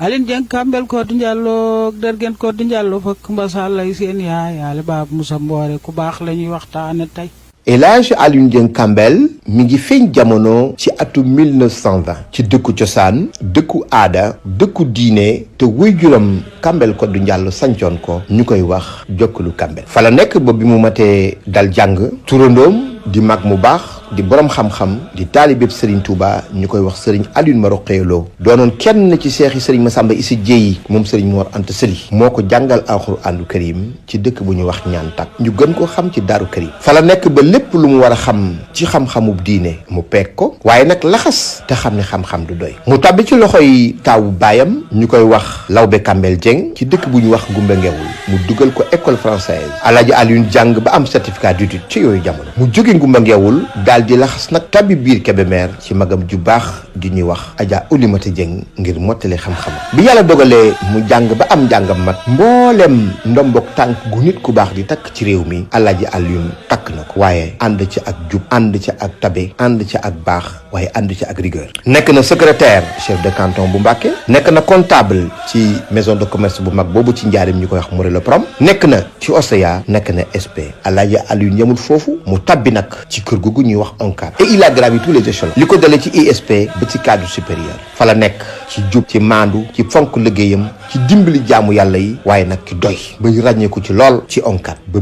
Aline Dieng Kambel Kodou Diallo dergen Kodou Diallo fak mbasal lay seen yaay ale baab Moussa Mboore ku baax la ñuy waxtaane tey. El Hadj Aline Dieng Kambel mi ngi feeñ jamono ci atu 1920 ci dëkku cosaan dëkku aada dëkku diine te waajuram Kambel Kodou Diallo sancoon ko ñu koy wax Jokkulu Kambel fa la nekk ba bi mu matee dal jàng turandoom di mag mu baax di borom xam-xam di taalibeb Serigne Touba ñu koy wax Serigne Alioune Marokhaya Lo doonoon kenn ci seexi Serigne Massamba Issa Dieye moom Serigne Mor Anta Sali moo ko jàngal alxuraanu karim ci dëkk bu ñu wax ñaan tak ñu gën ko xam ci Daaru Karim fa la nekk ba lépp lu mu war a xam ci xam-xamub diine mu peeg ko waaye nag laxas te xam ne xam-xam du doy mu tàbbi ci loxoy taawu baayam ñu koy wax Lawbe Kambel Dieng ci dëkk bu ñu wax Ngumba Ngewul mu dugal ko école française Alaaji Alioune jàng ba am certificat d'études ci yooyu jamono mu jóge Ngumba Ngewul di laxas nag tabbi biir Kébémer ci magam ju baax di ñuy wax Adja Oulimata Dieng ngir mottali xam-xam bi yàlla dogalee mu jàng ba am njàngam mat mboolem ndombok tànk gu nit ku baax di takk ci réew mi Alaaji Alioune takk na ko waaye ànd ci ak jub ànd ci ak tabe ànd ci ak baax waaye ànd ci ak rigueur nekk na secrétaire chef de canton bu Mbacké nekk na comptable ci maison de commerce bu mag boobu ci njaarim ñu koy wax Mouré le Prom nekk na ci OCEA nekk na SP Alaaji Alioune yemul foofu mu tabbi nag ci kër googu ñuy wax ONCAD et il a gravi tous les échelons li ko dalee ci ISP ba ci cadre supérieur fa la nekk ci jub ci maandu ci fonk liggéeyam ci dimbali jaamu yàlla yi waaye nag ci doy ba ràññeeku ci lool ci ONCAD ba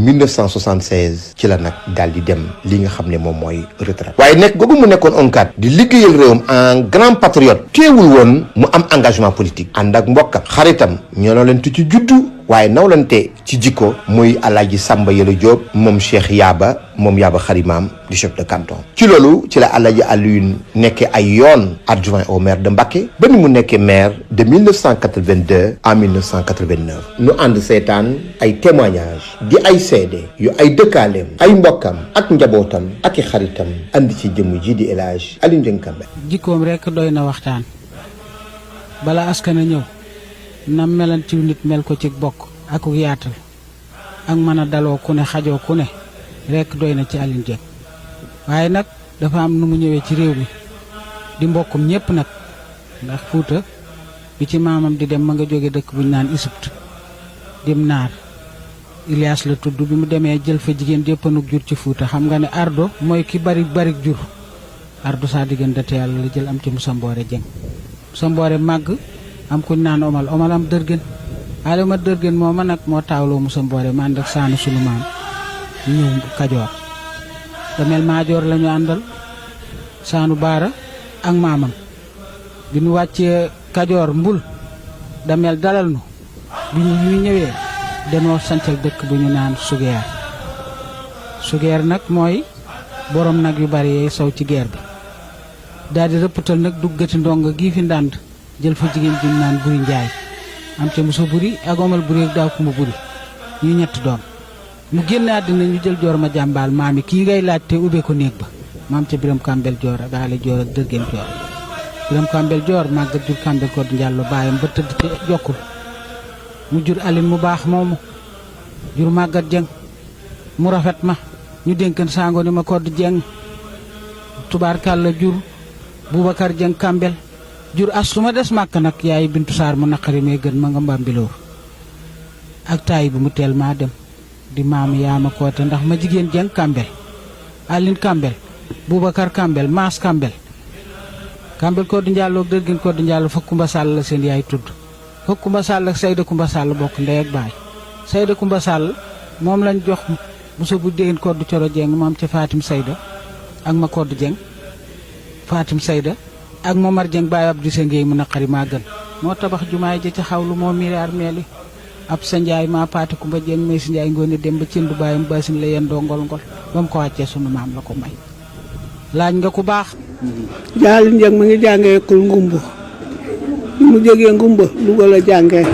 1976 ci la nag daal di dem li nga xam ne moom mooy retraite waaye nekk googu mu nekkoon ONCAD di liggéeyal réewam en grand patriote teewul woon mu am engagement politique ànd ak mbokkam xaritam ñoo leen tu ci juddu waaye nawlante ci jikko muy Alaaji Samba Yelo Diop moom Cheikh Yaba moom Yaba Xarimaam di chef de canton ci loolu ci la Alaaji Alioune nekkee ay yoon adjoint au maire de Mbacké ba ni mu nekkee maire de 1982 à 1989 nu ànd seetaan ay témoignages di ay seede yu ay dëkkaaleem ay mbokkam ak njabootam ak i xaritam andi ci jëmm ji di El Hadj Aline Dieng Kambel jikkoom rek doy na waxtaan bala askan a ñëw na melan ci nit mel ko ci bokk ak yaatal ak mën a daloo ku ne xajoo ku ne rekk doy na ci Aline Dieng waaye nag dafa am nu mu ñëwee ci réew mi di mbokkum ñépp nag ndax Fuuta bi ci maamam di dem ma nga jóge dëkk bu ñu naan Égypte dim naar Ilias la tudd bi mu demee jël fa jigéen jëppanuk jur ci Fuuta xam nga ne ardo mooy ki bari jur ardo saa diggante te yàlla la jël am ci Moussa Mboore Dieng Moussa Mboore màgg am kuñ naan omal am dërgën alima dërgën mooma nag moo taawloo Moussa Mboore ma ànd ak saanu sunu maam ñëw Kajoor damel maajoor la ñu àndal saanu baara ak maamam bi ñu wàccee Kajoor mbul damel dalal nu bi ñu ñëwee danoo sancal dëkk bu ñu naan sugeer nag mooy borom nag yu bari yee sow ci geer bi daal di rëppatal nag duggati ndongo gii fi ndànd jël fa jigéen ji ñu naan buri njaay am ca Moussa buri ak omal buri ak daaw kuma buri ñu ñetti doom mu génn àddina ñu jël joor ma jàmbaal maami kii ngay laaj te ubbee ko néeg ba maam ca Biram Kambel Joor ak Aale Joor ak Dërgeen Joor Biram Kambel Joor màggat jur Kambel Kodou Diallo baayam ba tëdd te jokkul mu jur Aline mu baax moomu jur màggat Dieng mu rafet ma ñu dénkan sango ni ma Kodou Dieng tubaarkàlla jur Boubacar Dieng Kambel jur as su ma des màkk nag yaay Bintu Saar mu naqari mee gën ma nga Mbambilor ak taay bu mu teel maa dem di maam yaama koote ndax ma jigéen Dieng Kambel Aline Kambel Boubacar Kambel Maas Kambel Kodou Diallo ak Dërgin Kodou Diallo fa Kumba Sall la seen yaay tudd fa Kumba Sall ak Sayda Kumba Sall bokk ndey ak baay Sayda Kumba Sall moom lañ jox Moussa bu déggin Kodou Coro Dieng moom ca Fatim Sayda ak ma Kodou Dieng Fatim Sayda ak Momar Dieng baay Abdou Sengey mu naqari maa gën moo tabax jumaay ja ca xawlu moo miraar meeli ab sa njaay maa paati Kumba Dieng may si njaay ngoone dem ba cëndu baayam basin la yendoo ngol ba mu ko wàccee sunu maam la ko may laaj nga ku baax Aline Dieng ma ngi jàngee école Ngumba bi mu jógee Ngumba Louga la jàngee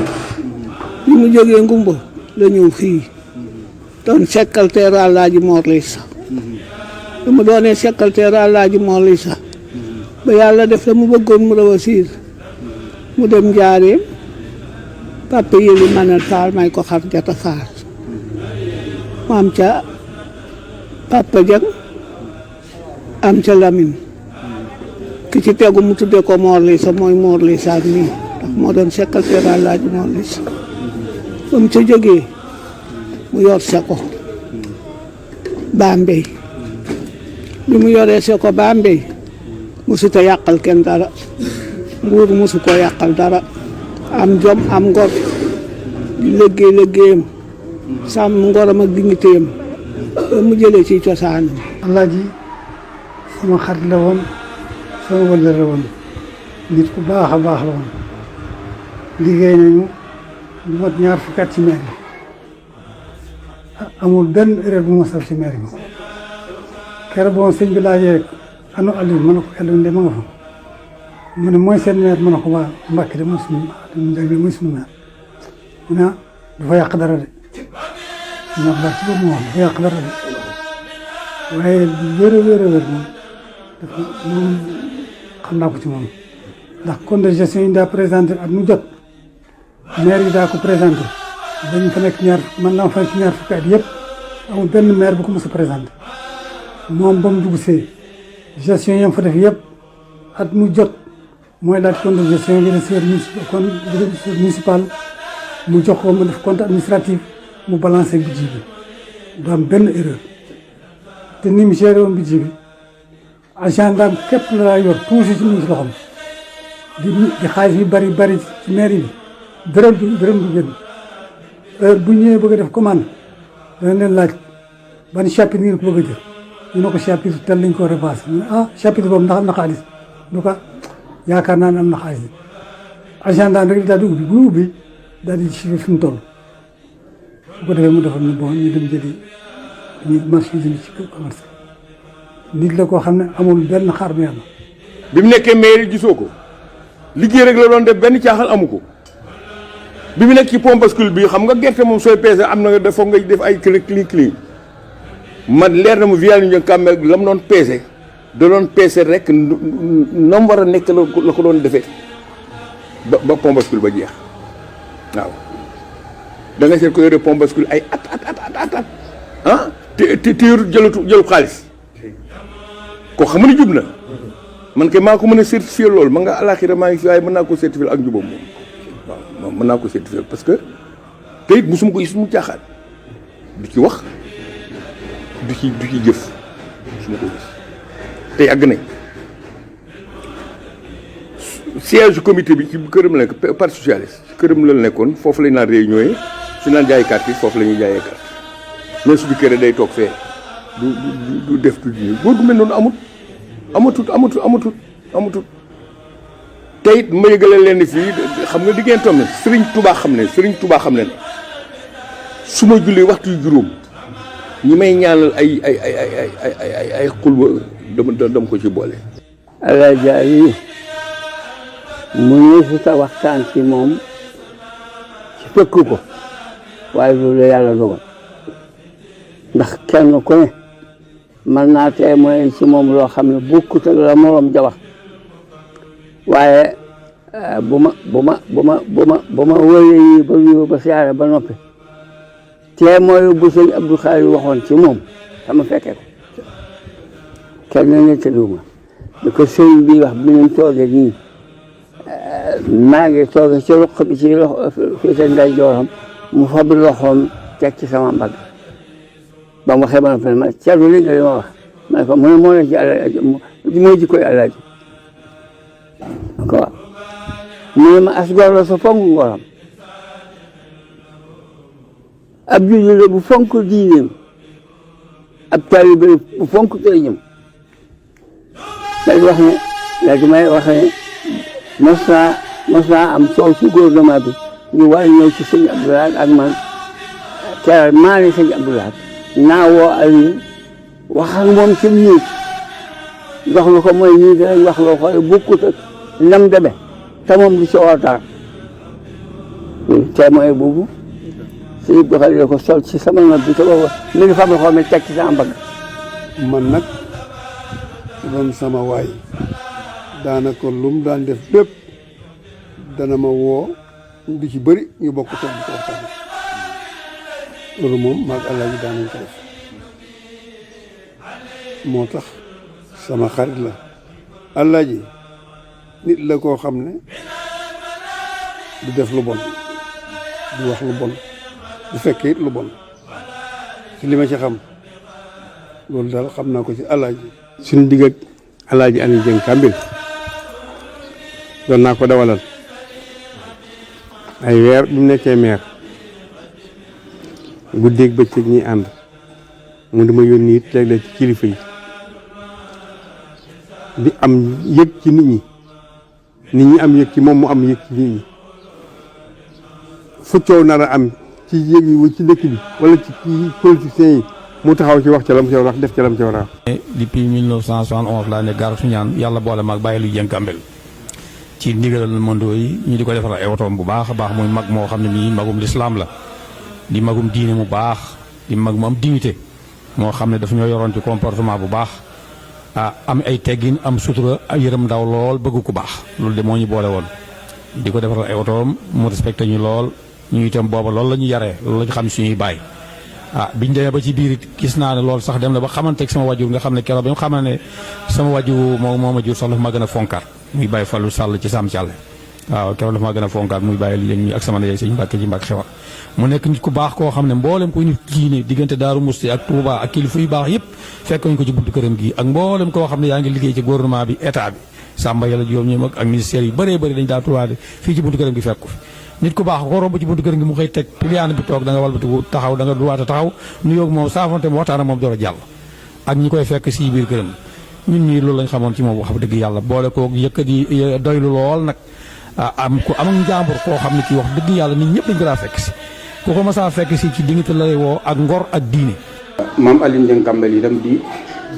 bi mu jógee Ngumba la ñëw fii doon secrétaire Alaaji Mor Lissa bi mu doonee secrétaire Alaaji Mor Lissa ba yàlla def la mu bëggoon mu réussir mu dem Njaaréem papa yëli manal Faal may ko xar jata Faal mu am ca Papa Dieng am ca Lamine ki ci tegu mu tuddee ko Mor Lissa mooy Mor Lissa ak nii ndax moo doon secrétaire Alaaji Mor Lissa ba mu ca jógee mu yor Seko Bambey bi mu yoree Seko Bambey musuta yàqal kenn dara nguur musu ko yàqal dara am jom am ngor di liggéeyam sàmm ngoram ak dignitéem ba mu jëlee ci cosaanam. Alaaji sama xarit la woon sama wëllëre la woon nit ku baax a baax la woon liggéey nañu lu mat 20 at ci maire bi amul benn erreur bu ma saf ci maire bi keroog bon sëñ bi laajee ano Aliou ma ne ko Aliou de ma nga fa mu ne mooy seen maire ma ne ko waa Mbacke de mooy suñu mooy suñu maire mu ne du fa yàq dara de ñoom daal ci boobu moo wax du fa yàq dara de waaye wér a wér moom dafa moom xam naa ko ci moom ndax compte de gestion yi daa présenté at mu jot maire yi daa ko présenté dañu fa nekk man naa fay ci 20 at yëpp amul benn maire bu ko mos a présenté moom ba mu dugg see gestion yam fa def yëpp at mu jot mooy laaj compte de gestion yi directeur municipal mu jox ko mu def compte administratif mu balancé budget bi du am benn erreur te ni mu géré woon budget bi agendam képp la laa yor toujours ci mu ngi si loxoom di xaalis bi bari ci mairie bi dërëm du génn heure bu ñëwee bëgg a def commande dana leen laaj ban chapitre ngeen ko bëgg a jël ñu ne ko chapitre tel lañ ko repassé chapitre boobu ndax am na xaalis du ko yaakaar naa ne am na xaalis agenda rek daal di ubbi bu ubbi daal di chiffre fi mu toll bu ko defee mu defal ñu bon ñu dem jëli ñu marché yi ci commerce nit la koo xam ne amul benn xaar bu yàlla. bi mu nekkee maire gisoo ko liggéey rek la doon def benn caaxaan amu ko bi mu nekk ci pompe bascule bi xam nga gerte moom sooy peese am na dafa nga def ay clé man leer na mu Vianney Ndiaye Kambel la mu doon peese da doon peese rek na mu war a nekk la ko doon defee ba pompe bascule ba jeex waaw da nga seet ko yore pompe bascule ay at ah te jëlu xaalis koo xam ne jub na man kay maa ko mën a certifier loolu ma nga alaxira maa ngi fi waaye mën naa ko certifier ak njubam moom waaw mën naa ko certifier parce que te it musuma ko gis mu caaxaan du ci wax du ci jëf musuma ko gis te yàgg nañ siège comité bi ci këram la nekk parti socialiste ci këram la nekkoon foofu lañ naan réunion su naan jaay carte yi foofu la ñuy jaayee carte mais su kër day toog fee du def tuuti nii góor gu mel noonu amatut te it ma yëgale leen ni fii xam nga diggéen tom ne Serigne Touba xam ne su ma julli waxtu yu juróom ñi may ñaanal ay xulwa dama ko ci boole. Alaaji Aliou mu ñëw si sa waxtaan ci moom ci fekk ko waaye loolu la yàlla dogal ndax kenn ku ne mën naa témoin ci moom loo xam ne bokkut ak la moroom ja wax waaye bu ma wëree ba wéeru ba siyaare ba noppi témoin bu sëñ Abdou Khadre waxoon ci moom sama fekkee ko kenn nettaliwuma li ko sëñ bi wax bi ñu toogee nii maa ngi toogee ci ruq bi ci loxo fii sa ndeyjooram mu fab loxoom teg ci sama mbagg ba mu xemal ma Thierno li nga ma wax ma ne ko mu ne moo ne ci Alaaji mooy jikkoy Alaaji quoi mu ne ma as gor la sa fonk ngoram ab jullit la bu fonk diineem ab taalibe bu fonk tëriñam daal di may wax ne mos naa am coow ci gouvernement bi ñu war a ñëw ci sëñ Abdoulaye ak man teral maa ne sëñ Abdoulaye naa woo Aliou wax ak moom ci nit wax na ko mooy ñii dinañ wax loo xam ne bokkut ak nam deme te moom du ci war dara te mooy boobu sëñ Abdou Khadre ko sol ci sama nopp bi te boobu mi ngi fam la xool teg ci sama mbagg man nag doon sama waay daanaka lu mu daan def lépp dana ma woo du ci bëri ñu bokk toog di ko waxtaan loolu moom maag Alaaji daanañ ko def moo tax sama xarit la. Alaaji nit la koo xam ne du def lu bon du wax lu bon du fekkee it lu bon ci li ma ci xam loolu daal xam naa ko ci Alaaji. suñu digg ak Alaaji Aliou Dieng Kambil doon naa ko dawalal ay weer bi mu nekkee maire guddeeg bëccëg ñi ànd mu dama yónni it léeg-léeg ci kilifa yi di am yëg ci nit ñi am yëg ci moom mu am yëg ci nit ñi fu coow nar a am ci yëg yi ci dëkk bi wala ci politiciens yi mu taxaw ci wax ca lam ca war a wax def ca lam ca war a wax. depuis 1971 laa ne gaar su ñaan yàlla boole maag bàyyi lu jën Kambel ci ndigalal mandoo yi ñu di ko defal ay otoom bu baax a baax muy mag moo xam ne nii magum lislaam la di magum diine mu baax di mag mu am dignité moo xam ne daf ñoo yoroon ci comportement bu baax am ay teggin am sutura yërëm ndaw lool bëgg ku baax loolu de moo ñu boole woon di ko defal ay otoom mu respecté ñu lool ñu itam booba loolu la ñu yaree loolu la ñu xam suñuy bàyyi biñ demee ba ci biir it gis naa ne loolu sax dem na ba xamanteeg sama wajur nga xam ne keroog bi nga xam ne sama wajur moo ma jur sax dafa ma gën a fonkaat muy bàyyi Fallou Sall ci Sam Thialé waaw keroog dafa ma gën a fonkaat muy bàyyi li leen ak sama ndey sëñ Mbàkke ci Mbàkke xewar mu nekk nit ku baax koo xam ne mboolem koy nit diine diggante Daaru Musti ak Touba ak kilifa yu baax yëpp fekk nañ ko ci buntu këram gi ak mboolem koo xam ne yaa ngi liggéey ci gouvernement bi état bi Samba Yàlla Jóob ñoom ak ministère yu bëree bëri dañ daa tuwaade fii ci buntu këram gi fekk ko fi nit ku baax ko romb ci buntu këram gi mu xëy teg piliyaan bi toog da nga walbatiku taxaw da nga duwaata taxaw nu yoog moom saafante mu waxtaan ak moom door a jàll ak ñi koy fekk si biir këram ñun ñii loolu lañ xamoon ci moom wax dëgg yàlla boole koo yëkkati doylu lool nag am ku am ak njàmbur koo xam ne kii wax dëgg yàlla nit ñëpp dañ ko daa fekk si ku ko mas a fekk si ci dignité lay woo ak ngor ak diine. maam Aliou Dieng Kambel itam di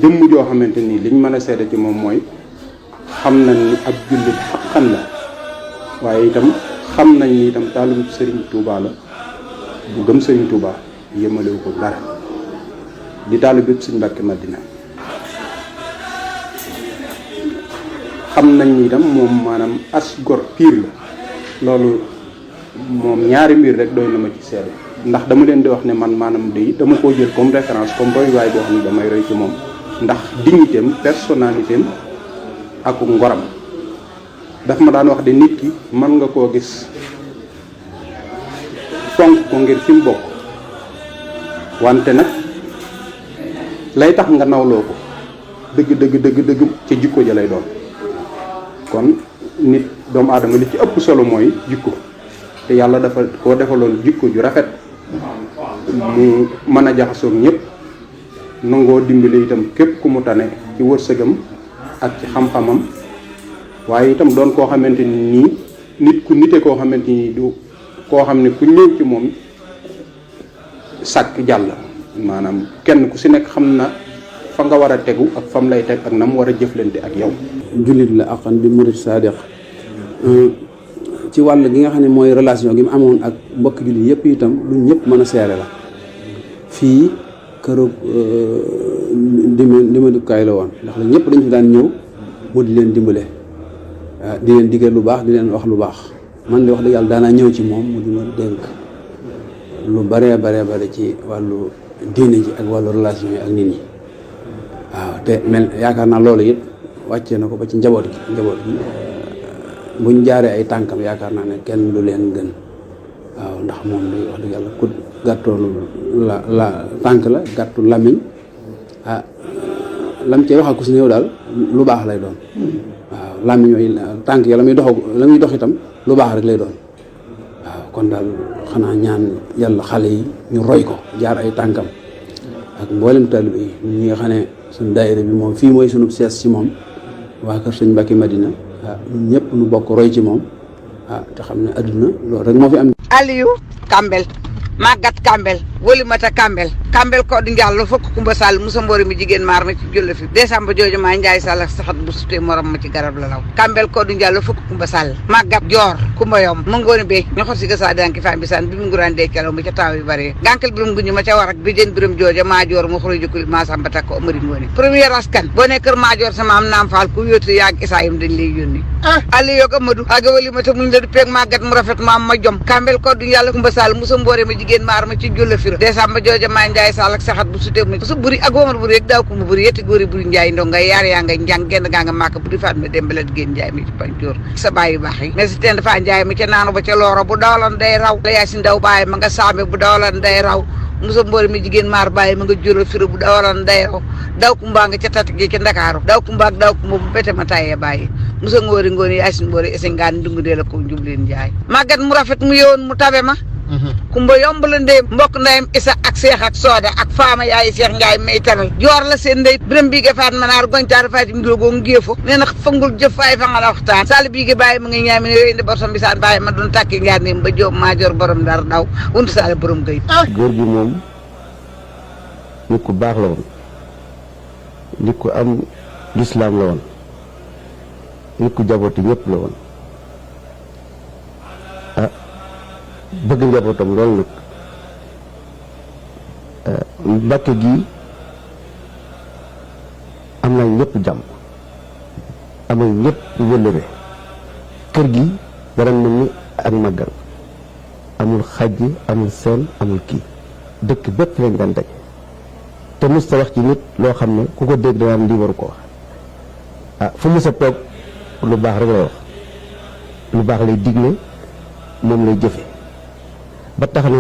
jëmm joo xamante ni liñ mën a seede ci moom mooy xam nañ ni ab jullit xaqan la waaye itam xam nañ ni itam taalibu Serigne Touba la bu gëm Serigne Touba yëmalewu ko dara di taalibu bépp Serigne Mbàkke Madina xam nañ ni itam moom maanaam as gor pire la loolu moom ñaari mbir rek doy na ma ci seede ndax dama leen di wax ne man maanaam day dama koo jël comme référence comme royuwaay boo xam ne damay roy ci moom ndax dignitéem personnalitéem ak ngoram daf ma daan wax de nit ki mën nga koo gis fonk ko ngir fi mu bokk wante nag lay tax nga nawloo ko dëgg ca jikko ja lay doon kon nit doomu aadama li ci ëpp solo mooy jikko te yàlla dafa koo defaloon jikko ju rafet mu mën a jaxasoog ñëpp nangoo dimbali itam képp ku mu tane ci wërsëgam ak ci xam-xamam waaye itam doon koo xamante ni nii nit ku nite koo xamante ni du koo xam ne ku ñëw ci moom sàkk jàll maanaam kenn ku si nekk xam na fa nga war a tegu ak fam lay teg ak na mu war a jëflante ak yow. jullit la aqan di murid sadiq ci wàll gi nga xam ne mooy relation gi mu amoon ak mbokk jullit yëpp itam lu ñëpp mën a seere la fii këru dimbalikaay la woon ndax la ñëpp dañ fi daan ñëw mu di leen dimbale di leen digal lu baax di leen wax lu baax man de wax dëgg yàlla daanaa ñëw ci moom mu di ma dénk lu bare ci wàllu diine ji ak wàllu relation yi ak nit ñi waaw te mel yaakaar naa loolu it wàccee na ko ba ci njaboot gi buñ jaaree ay tànkam yaakaar naa ne kenn du leen gën waaw ndax moom day wax dëgg yàlla ku gàttoon la tànk la gàttu lamiñ lam cee wax ak ku si néew daal lu baax lay doon waaw lamiñ yooyu tànk ya la muy dox itam lu baax rek lay doon waaw kon daal xanaa ñaan yàlla xale yi ñu roy ko jaar ay tànkam ak mboolem taalibe yi ñi nga xam ne suñ daayira bi moom fii mooy sunu sees ci moom waa kër sëñ Mbàkke Madina ñun ñëpp nu bokk roy ci moom te xam ne adduna loolu rek moo fi am. Aliou Kambel Maguette Kambel Wolimata Kambel ko du Ndiallo fokk Kumba Sall Moussa Mbori mi jigéen maar ma ci jëlla fi décembre jooju maa Njaay Sall ak saxat bu sutee morom ma ci garab la law Kambel ko du Ndiallo fokk Kumba Sall Maguette Joor Kumba Yom mu ngoone be ño xor si ga sa danki fa mbisaan bi mu nguraan dee kelaw mi ca taw yu bari gànkal birum guñu ma ca war ak bi jën birum jooja maa joor mu xoroy jukul maa samba takk ko amari ngoone premier askan boo ne kër maa joor sama am naam faal ku yóotu yaag isaayum dañ lay yónni Aliou yoog Amadou ak Wolimata muñ la du peeg Maguette mu rafet ma am ma jom Kambel ko du Ndiallo Kumba Sall Moussa Mbori mi jigéen maar ma ci jëlla fi firo décembre jooja maa njaay sall ak saxat bu sutee mu su buri ak womar buri rek daaw ko mu buri yetti góori buri njaay ndonga yaar yaa nga njàng genn gaa nga màkk bu di faat ma dem balat génn njaay mi ci pancoor sa bàyyi baax yi mais si teen dafa njaay mi ca naanu ba ca looro bu dawlan day raw la yaay si ndaw bàyyi ma nga saame bu dawlan day raw musa mboori mi jigéen maar bàyyi ma nga juro firo bu dawlan day raw daw kumbaa nga ca tat gi ca Ndakaaru daw kumba ak daw kumba bu bete ma tayee bàyyi musa ngóori ngooni yaay si mboori esengaan dungu dee la ko njubleen njaay màggat mu rafet mu yowoon mu tabe ma kumba yomb la ndey mbokk ndeyam isa ak seex ak sooda ak faama yaay seex njaay may taral joor la seen ndey biram bii ge faat manaar goñtaar faati ndurgoo ngéefo nee na fangul jëf faay fa nga la waxtaan sall bii ge bàyyi mu ngi ñaami ne yooyu indi borsam bisaan bàyyi ma doon tàkki njaar neem ba joob maa jor borom dar daw wuntu saale borom gay góor gi moom nit ku baax la woon nit ku am lislaam la woon nit ku jabooti ñëpp la woon bëgg njabootam loolu nag Mbàkke gi am na ñëpp jàmm amal ñëpp wëllëre kër gi dara mel ni ak màggal amul xajj amul seen amul kii dëkk bépp lañ daan daj te mos ta wax ci nit loo xam ne ku ko dégg dana lii waru ko wax fu mos a toog lu baax rek lay wax lu baax lay digle moom lay jëfe ba tax na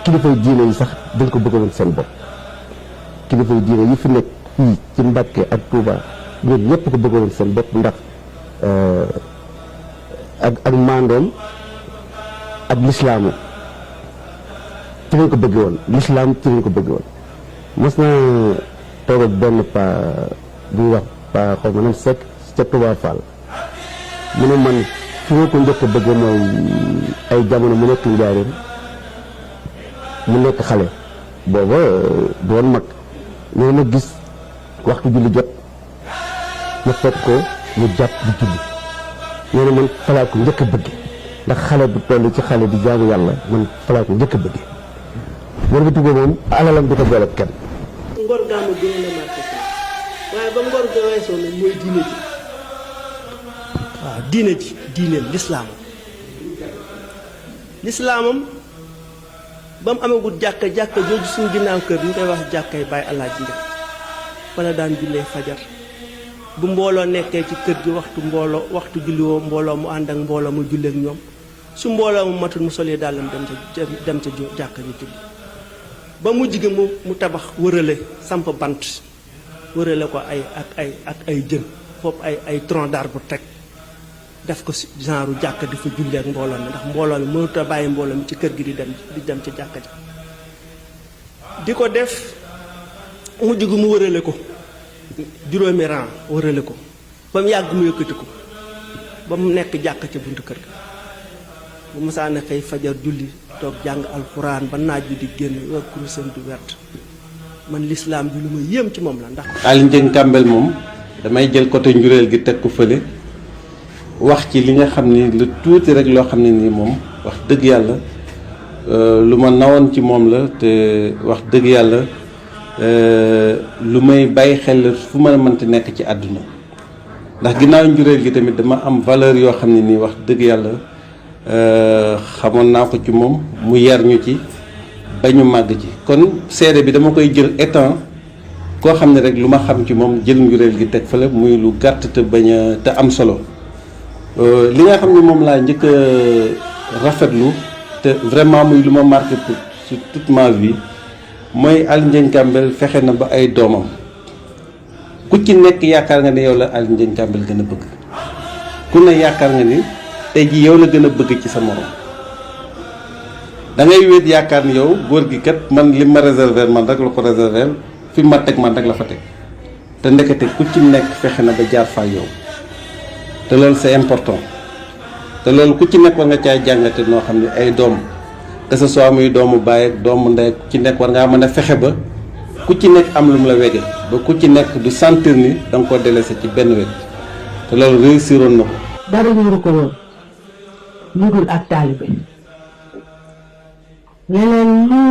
kilifay diine yi sax dañ ko bëgg woon seen bopp kilifay diine yi fi nekk fii ci Mbàkke ak Touba ñoom ñëpp ko bëgg woon seen bopp ndax ak maandoom ak lislaamu ci lañ ko bëgg woon lislaam ci lañ ko bëgg woon mos na toog ak benn pa bu ñuy wax pa xaw ma nam sekk ca Touba Fall mu ne man fi ma ko njëkk a bëgg mooy ay jamono mu nekk njaareem mu nekk xale booba doon mag nee ma gis waxtu julli jot ma fekk ko mu jàpp di julli nee na man falaa ko njëkk a bëgg ndax xale bu toll ci xale di jaamu yàlla man falaa ko njëkk a bëgg ngor bi tuggee moom alalam du ko boole kenn ngor gaa ma gën a marqué waaye ba ngor ga weesoo nag mooy diine ji waaw diineem lislaamam ba mu amagul jàkka jooju suñu ginnaaw kër ñu koy wax jàkkay Baay Alaaji Njaay wala daan jullee fajar bu mbooloo nekkee ci kër gi waxtu julliwoo mbooloo mu ànd ak mbooloo mu julleek ñoom su mbooloo mu matul mu solee dàllam dem ca jàkka ji julli ba mujj gi mu tabax wërale samp bant wërale ko ak ay jën foofu ay tronc d'arbre teg def ko genre jàkka di fa jullee ak mbooloo mi ndax mbooloo mi mënut a bàyyi mbooloo mi ci kër gi di dem ci jàkka ji di ko def mujj gi mu wërale ko juróomi rang wërale ko ba mu yàgg mu yëkkati ko ba mu nekk jàkka ca buntu kër ga bu musaana xëy fajar julli toog jàng alxuraan ba naaj bi di génn yor kurusam du wert man lislaam bi lu ma yéem ci moom la ndax Aly Ndiéng Kambel moom damay jël côté njureel gi teg ko fële wax ci li nga xam ni lu tuuti rek loo xam ne nii moom wax dëgg yàlla lu ma nawoon ci moom la te wax dëgg yàlla lu may bàyyi xel fu mën a mënti nekk ci àdduna ndax ginnaaw njureel gi tamit dama am valeur yoo xam ne nii wax dëgg yàlla xamoon naa ko ci moom mu yar ñu ci ba ñu màgg ci kon seede bi dama koy jël étant koo xam ne rek lu ma xam ci moom jël njureel gi teg fële muy lu gàtt te bañ a te am solo li nga xam ne moom laa njëkk a rafetlu te vraiment muy lu ma marqué pour sur toute ma vie mooy Aly Ndiéng Kambel fexe na ba ay doomam ku ci nekk yaakaar nga ne yow la Aly Ndiéng Kambel gën a bëgg ku ne yaakaar nga ni tey ji yow la gën a bëgg ci sa morom da ngay wéet yaakaar ni yow góor gi kat man li ma réserver man rek la ko réserver fi ma teg man rek la fa teg te ndekete ku ci nekk fexe na ba jaar fa yow te loolu c'est important te loolu ku ci nekk war nga caay jàngate noo xam ne ay doom que ce soit muy doomu baay ak doomu ndey ku ci nekk war ngaa mën a fexe ba ku ci nekk am lu mu la wege ba ku ci nekk du sentir ni da nga ko délaissé ci benn wet te loolu réussiroon na ko. dara ñuru ko woon lu dul ak taalibe leneen lu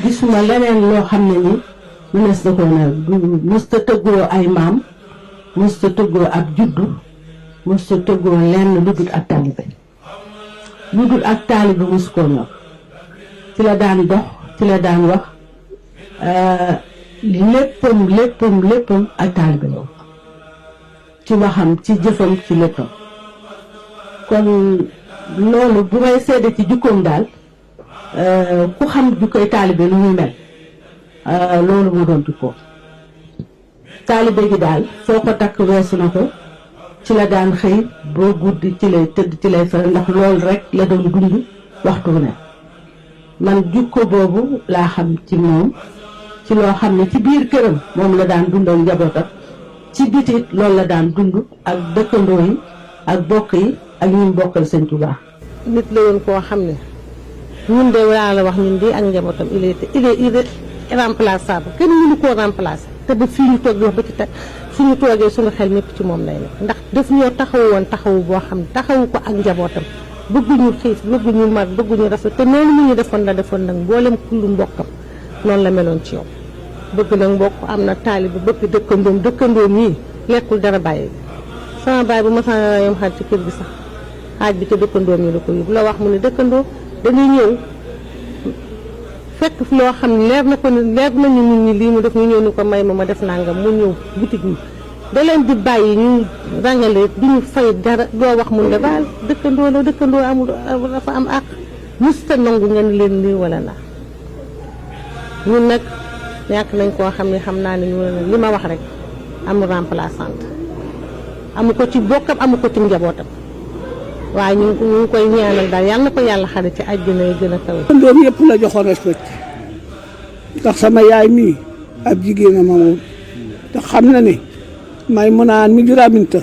gisuma leneen loo xam ne ni mënees na ko na mësta tëggoo ay maam mësta tëggoo ab juddu mësta tëggoo lenn lu dul ak taalibe lu dul ak taalibe mës koo ñor ci la daan dox ci la daan wax léppam ak taalibe la ci waxam ci jëfam ci léppam kon loolu bu may seede ci jukkoom daal ku xam jukkoy taalibe lu muy mel loolu moo doon jukkoom taalibe gi daal foo ko takk weesu na ko ci la daan xëy boo guddi ci lay tëdd ci lay fere ndax loolu rek la doon dund waxtu ne man jukko boobu laa xam ci moom ci loo xam ne ci biir këram moom la daan dundal njabootam ci bitit loolu la daan dund ak dëkkandoo yi ak bokk yi ak ñun bokkal Sëñ Tuubaa. nit la woon koo xam ne ñun de laa la wax ñun di ak njabootam il est irremplaçable kenn mënu koo remplacer te ba fii ñu toog di wax ba ci teg suñu toogee suñu xel ñëpp ci moom lay nekk ndax daf ñoo taxawu woon taxawu boo xam ne taxawu ko ak njabootam bëgguñu xiif bëgguñu mar bëgguñu rafet te noonu mu ñu defoon la defoon nag mboolem kullu mbokkam noonu la meloon ci yow bëgg nag mbokk am na taalibe bëgg dëkkandoom yi lekkul dara bàyyi sama baay bu masana yom xaaj ci kër gi sax xaaj bi ca dëkkandoom yi la ko yóbbu la wax mu ne dëkkandoo dañuy ñëw fekk loo xam ne leer nañu nit ñi lii mu def ñu ñëw ni ko may ma def nangam mu ñëw boutique yi da leen di bàyyi ñu rangale duñu fay dara doo wax mun nga baal dëkkandoo amul dafa am àq musta nangu ngeen leen lii wala naa ñun nag ñàkk nañ koo xam ne xam naa ne ñu li ma wax rek amul remplaçante amu ko ci bokkam amu ko ci njabootam waaye ñu ngi koy ñaanal daal yal na ko yàlla xare ci àjjana yi gën a kawe. doom yëpp la joxoon respect ndax sama yaay mii ab jigéen ma moom te xam na ne may mu naan mi juraminta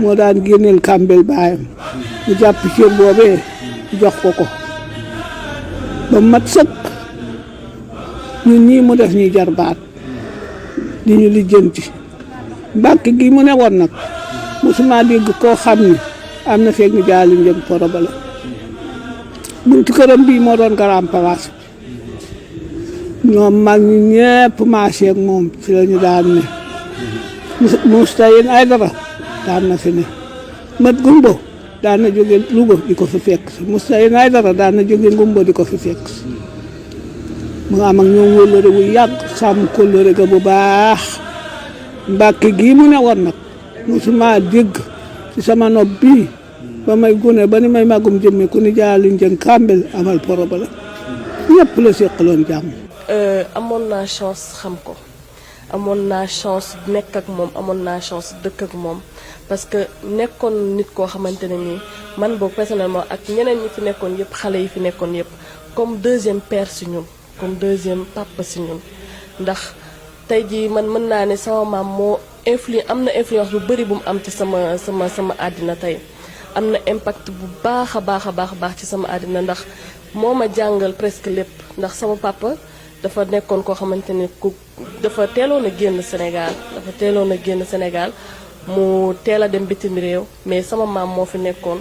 moo daan génneel kàmbel baayam mu jàpp cër boobee jox ko ba mat sëkk ñun ñii mu def ñuy jarbaat di ñu lijjanti mbàkk gi mu ne woon nag mosuma dégg koo xam ne am na feeg ñu jaali njëm porobale buntu këram bii moo doon garam place ñoom mag ñi ñëpp marché ak moom fi la ñu daan ne Moustapha ay dara daan na fi ne mat gumbo daan na jóge Louga di ko fi fekk si Moustapha ay dara daan na jóge Ngumbo di ko fi fekk si mu am ak ñoom wëllëre wu yàgg sàmm kóllëre ga bu baax Mbàkke gii mu ne woon nag mosuma dégg ci sama nopp bii ba may gune ba ni may magum jëmme ku ni jaali njën kàmbel amal problème ñëpp la séqaloon jàmm. amoon naa chance xam ko amoon naa chance nekk ak moom amoon naa chance dëkk ak moom parce que nekkoon nit koo xamante ne nii man boobu personnellement ak ñeneen ñi fi nekkoon yëpp xale yi fi nekkoon yëpp comme deuxième père si ñun comme deuxième papa si ñun ndax tey jii man mën naa ne sama maam moo am na influence bu bëri bu mu am ci sama àddina tey am na impact bu baax a baax ci sama àddina ndax moo ma jàngal presque lépp ndax sama papa dafa nekkoon koo xamante ne dafa teeloon a génn Sénégal mu teel a dem bitim réew mais sama maam moo fi nekkoon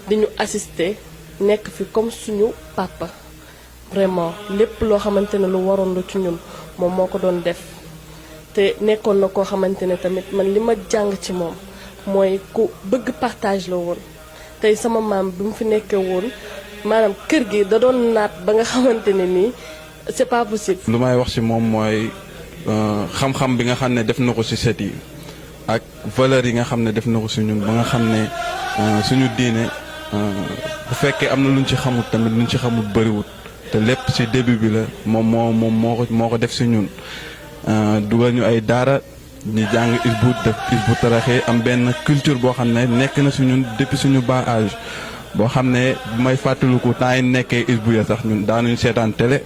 di ñu assister nekk fi comme suñu papa vraiment lépp loo xamante ne lu waroon la ci ñun moom moo ko doon def te nekkoon na koo xamante ne tamit man li ma jàng ci moom mooy ku bëgg partage la woon tey sama maam bi mu fi nekkee woon maanaam kër gi da doon naat ba nga xamante ne nii c'est pas possible. lu may wax ci moom mooy xam-xam bi nga xam ne def na ko ci set yi ak valeur yi nga xam ne def na ko ci ñun ba nga xam ne suñu diine bu fekkee am na luñ ci xamut tamit luñ ci xamut bëriwut te lépp ci début bi la moom moo ko def ci ñun dugal ñu ay daara ñu jàng isbu taraxee am benn culture boo xam ne nekk na ci ñun depuis suñu bas âge boo xam ne bu may fàttaliku temps yi nekkee isbu ya sax ñun daanuñ seetaan télé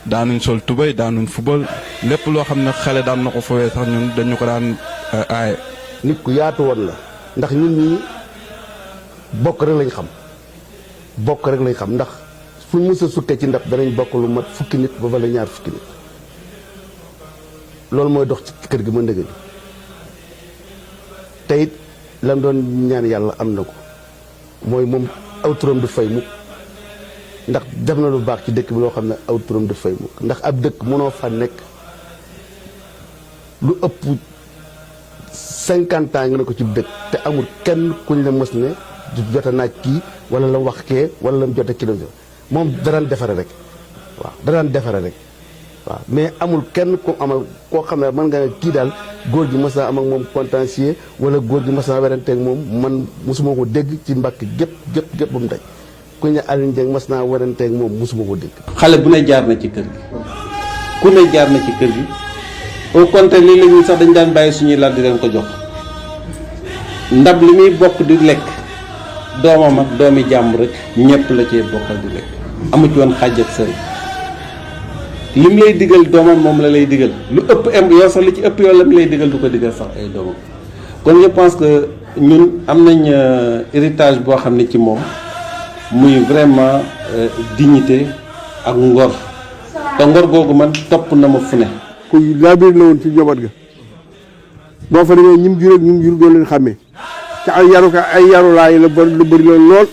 daanuñ sol tubéy daanuñ fubal lépp loo xam ne xale daan na ko fowee sax ñun dañu ko daan aaye. nit ku yaatu woon la ndax ñun ñii bokk rek lañ xam ndax fu ñu mës a sukkee ci ndab danañ bokk lu mat fukki nit ba wala ñaar fukki nit loolu mooy dox ci kër gi ma ndëgg bi te it lan doon ñaan yàlla am na ko mooy moom aw turam du fay mukk ndax def na lu baax ci dëkk bi loo xam ne aw turam du fay mukk ndax ab dëkk mënoo fa nekk lu ëpp 50 ans nga ne ko ci dëkk te amul kenn kuñ la mës ne jota naaj kii wala la wax kee wala la jote kii moom daraan defare rek waaw da daan defare rek waaw mais amul kenn ku amal koo xam ne mën nga kii daal góor gi mas naa am ak moom contentieux wala góor gi mas naa weranteeg moom man mosuma ko dégg ci Mbàkke gépp ba mu daj ku ne Alioune Dieng mas naa weranteeg moom mosuma ko dégg. xale bu ne jaar na ci kër gi ku ne jaar na ci kër gi au contraire léeg-léeg ñun sax dañ daan bàyyi suñuy lal di leen ko jox ndab li muy bokk di lekk doomam ak doomi jàmm rek ñëpp la cee bokkal di lekk amu ci woon xàjj ak sëriñ lim lay digal doomam moom la lay digal lu ëpp yow sax li ci ëpp yow la mu lay digal du ko digal sax ay doomam kon je pense que ñun am nañ héritage boo xam ne ci moom muy vraiment dignité ak ngor te ngor googu man topp na ma fu ne. ku laabir la woon ci njaboot ga boo fa demee ñim jur ak ñim jur doo leen xàmmee te ay yarulaay la bëri lool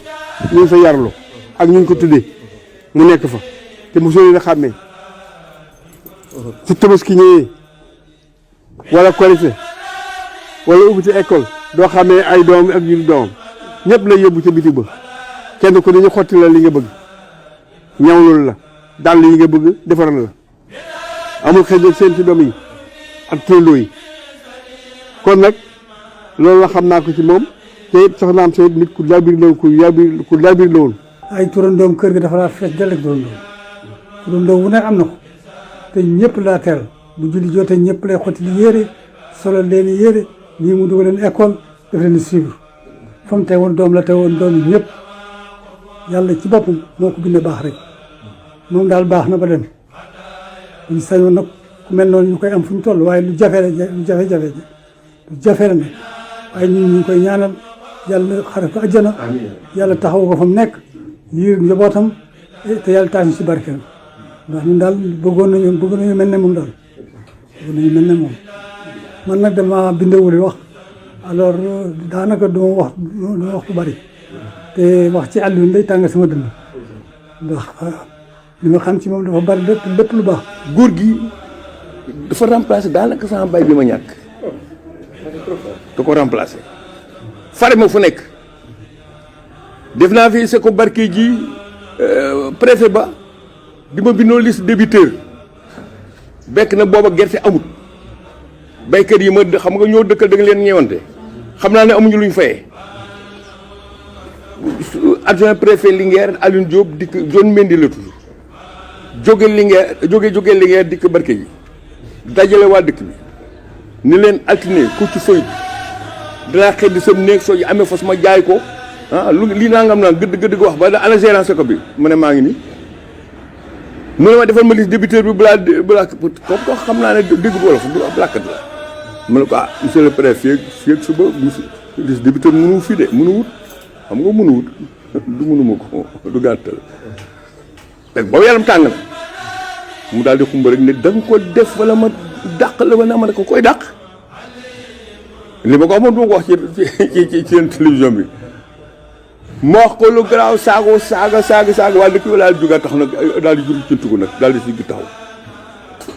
ñu fa yarlu ak ñu ko tuddee mu nekk fa te mosoo leen a xàmmee ci tabaski ñëwee wala korité wala ubbite école doo xàmmee ay doom ak ñu doomam ñëpp lay yóbbu ca bitig ba kenn ko dañu xotti la li nga bëgg ñawlul la dàll yi nga bëgg defaral la amul xëy na seen ci doom yi ak turandoo yi kon nag loolu la xam naa ko ci moom te it soxnaam soo nit ku laabir la woon ku laabir la woon. ay turandoom kër gi dafa laa fees dell ak turandoom wu ne am na ko te ñëpp laa teral bu julli jotee ñëpp lay xotti li yére solo leen yére ñii mu dugal leen école def leen suivre fa mu tey woon doom la tey woon doom yi ñëpp yàlla ci boppam moo ko bindee baax rek moom daal baax na ba dem ñu sañoon nag ku mel noonu ñu koy am fu ñu toll waaye lu jafe la lu jafe la nag waaye ñun ñu ngi koy ñaanal yàlla xare ko àjjana yàlla taxaw ko fa mu nekk yiir njabootam te yàlla taas ñu si barkeel ndax ñun daal bëggoon nañu mel ne moom daal bëggoon nañu mel ne moom man nag dama bindewul wax alors daanaka duma wax bu bari te wax ci Alioune day tàng sama dënn ndax li ma xam ci moom dafa bari lépp lu baax. góor gi dafa remplacer daanaka sama bay bi ma ñàkk da ko remplacer fare ma fu nekk def naa fi c'est ko barke ji préfet ba di ma bindoo liste débiteur bekk na booba gerte amut baykat yi ma xam nga ñoo dëkkal da nga leen ñeewante xam naa ne amuñu luñ fayee adjoint préfet Linguère Alioune Diop dikk zone Mendy la tudd jóge Linguère dikk barke ji dajale waa dëkk bi ni leen altine ku ci fayut danaa xëy di sam néeg soo ji amee fas ma jaay ko lu lii nangam naan gëdd wax ba da ana gérance ko bi mu ne maa ngi nii mu ne ma defal ma liste débiteur bi balaa comme ko xam naa ne dégg wolof blàkkat la mu ne ko monsieur le préfet fii ak suba liste débiteur mënu fii de mënu wut xam nga mënu wut du mënuma ko du gàttal rek boobu yaram tàng na mu daal di xumba rek ne da nga ko def wala ma dàq la ma ne ko koy dàq li ma ko amoon du ma ko wax ci seen télévision bi ma wax ko lu garaaw saaga waa dëkk bi daal di jógaa tax nag daal di jur ci tugu nag daal di si taxaw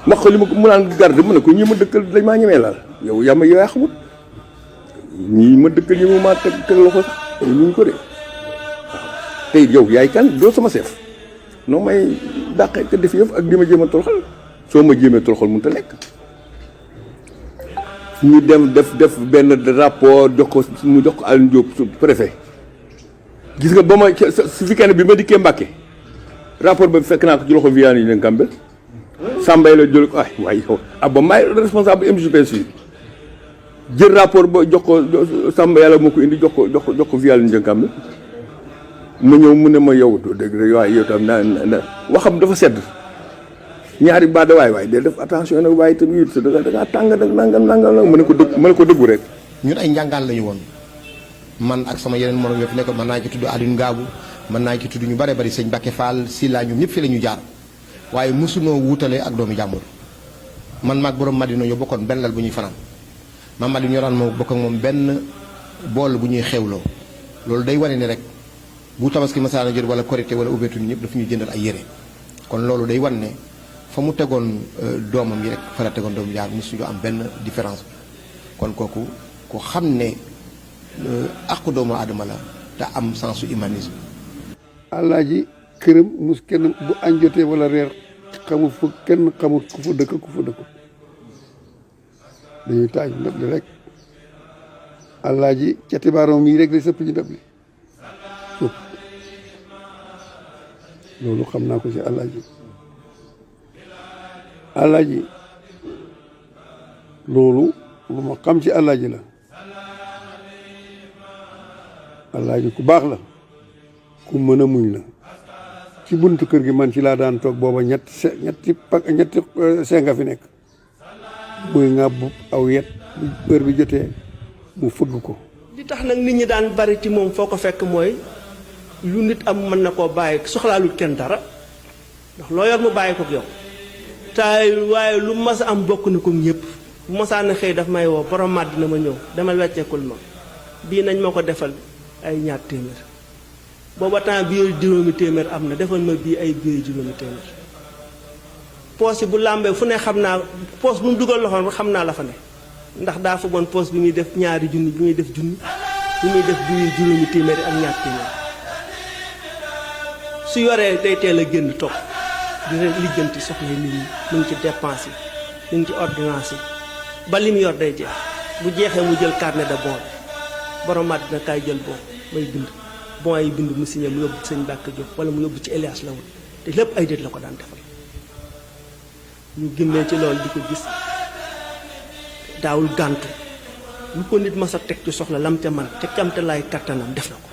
ma wax ko li ma ko mu naan garde mu ne ko ñii ma dëkkal dañ maa ñemee laal yow yaa xamut ñii ma dëkkal ñi ma teg loxo sax ñu ko de waaw tey yow yaay kan doo sama chef noo may dàqee ko def yëf ak di ma jéem a toroxal soo ma jéemee toroxal mënut a nekk ñu dem def benn rapport jox ko Alioune Diop su préfet gis nga ba ma su fi kenn bi ma dikkee Mbàkke rapport ba fekk naa ko ci loxo Vianney yi leen Kambel Sambay la jël ko waaye yow ba maay responsable MJPS yi jël rapport ba jox ko Samba yàlla moo ko indi jox ko Vianney yi Kambel ma ñëw mu ne ma yow dégg nga waaye yow tam na waxam dafa sedd ñaari baat waay de def attention nag waaye tamit da ngaa tàng nag nangam mën na ko dëggu rek. ñun ay njàngaan lañu woon man ak sama yeneen morom yoo fi nekk mën naa ci tudd Alioune Ngaabu mën naa ci tudd ñu bare bari sëñ Mbacke Fall Silla ñoom ñëpp fi la ñu jaar waaye mosunoo wuutale ak doomu jàmbur man maag borom Madina ñoo bokkoon benn lal bu ñuy fanaan maam Madina ñoo daan moo bokk ak moom benn bool bu ñuy xewloo loolu day wane ni rek bu tabaski masaana jot wala korité wala ubbeetu ñëpp dafa ñuy jëndal ay yére kon loolu day wane ne fa mu tegoon doomam yi rek fa la tegoon doomu jaar mosuñu am benn différence kon kooku ko xam ne aqu doomu aadama la te am sensu humanisme. Alaaji këram mus kenn bu añ jotee wala reer xamul fu kenn xamul ku fa dëkk ku fa dëkkul dañuy taaj ndab li rek Alaaji cati baaroom yi rek lay sëpp ci ndab li loolu xam naa ko ci Alaaji loolu lu ma xam ci Alaaji la Alaaji ku baax la ku mën a muñ la ci buntu kër gi man ci laa daan toog booba ñetti senga fi nekk muy ŋàbb aw yet bu heure bi jotee mu fëgg ko. li tax nag nit ñi daan bari ci moom foo ko fekk mooy lu nit am mën na koo bàyyi soxlaalul kenn dara ndax loo yor mu bàyyi ko ak yow taay waaye lu mas a am bokk na ko ñëpp bu masaan xëy daf may woo borom màdd dina ma ñëw demal wecceekul ma bii nañ ma ko defal ay ñaar téeméer booba temps bii juróomi téeméer am na defal ma bii ay bii juróomi téeméer poos yi bu làmbee fu ne xam naa poos bu mu dugal loxoon xam naa la fa ne ndax daa fa bon poos bi muy def ñaari junni bi muy def junni bi muy def bii juróomi téeméer ak ñaar téeméer su yoree day teel a génn toog dina lijjanti soxla nit ñi mu ngi ci dépense yi mu ngi ci ordonnance yi ba li mu yor day jeex bu jeexee mu jël carnet de bon borom mat dina kaay jël bon may bind bon yi bind mu signé mu yóbbu ci sëñ Mbàkke Jóob wala mu yóbbu ci Elias la woon te lépp ay déet la ko daan defal ñu génnee ci loolu di ko gis daawul gàntu lu ko nit mas a teg ci soxla lam ca man ca camte laay kattanam def na ko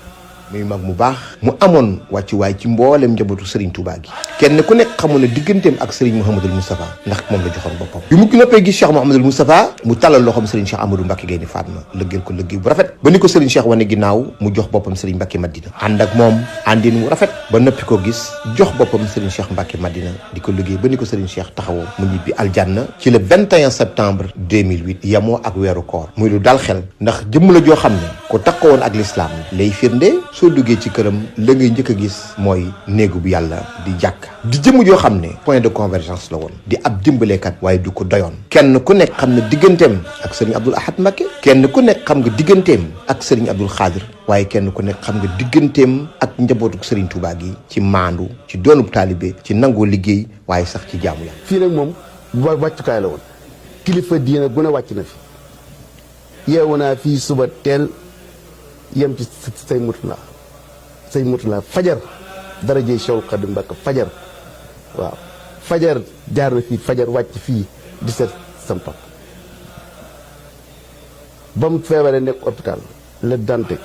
muy mag mu baax mu amoon wàccuwaay ci mboolem njabootu Serigne Touba gi kenn ku nekk xamoon ne digganteem ak Serigne Mouhamadul Moustapha ndax moom la joxoon boppam bi mu noppee gis Cheikh Mouhamadul Moustapha mu talal loxoom Serigne Cheikh Amadou Mbacké Gaïndé Fatma lëggeel ko lëggéey bu rafet ba ni ko Serigne Cheikh wane ginnaaw mu jox boppam Serigne Mbacké Madina ànd ak moom àndin mu rafet ba noppi ko gis jox boppam Serigne Cheikh Mbacké Madina di ko liggéey ba ni ko Serigne Cheikh taxawoo mu ñibbi aljanna ci le 21 septembre 2008 yamoo ak weeru koor muy lu dal xel ndax jëmm la joo xam ne ko takkoon ak l'islam lay firnde soo duggee ci këram la ngay njëkk a gis mooy néegu bu yàlla di jàkk di jëmm joo xam ne point de convergence la woon di ab dimbalekat waaye du ko doyoon kenn ku nekk xam na digganteem ak Serigne Abdoul Ahad Mbacké kenn ku nekk xam nga digganteem ak Serigne Abdoul Khadir waaye kenn ku nekk xam nga digganteem ak njabootu Serigne Touba gi ci maandu ci doonub taalibe ci nangoo liggéey waaye sax ci jaamu yàlla. fii nag moom wàccukaay la woon kilifa diina bu ne wàcc na fi yeewu naa fii suba teel yem ci sëñ Murtala fajar darajey Cheikhul Khadim Mbacké fajar waaw fajar jaar na fii fajar wàcc fii di seet sam papa ba mu feebaree nekk hôpital la dante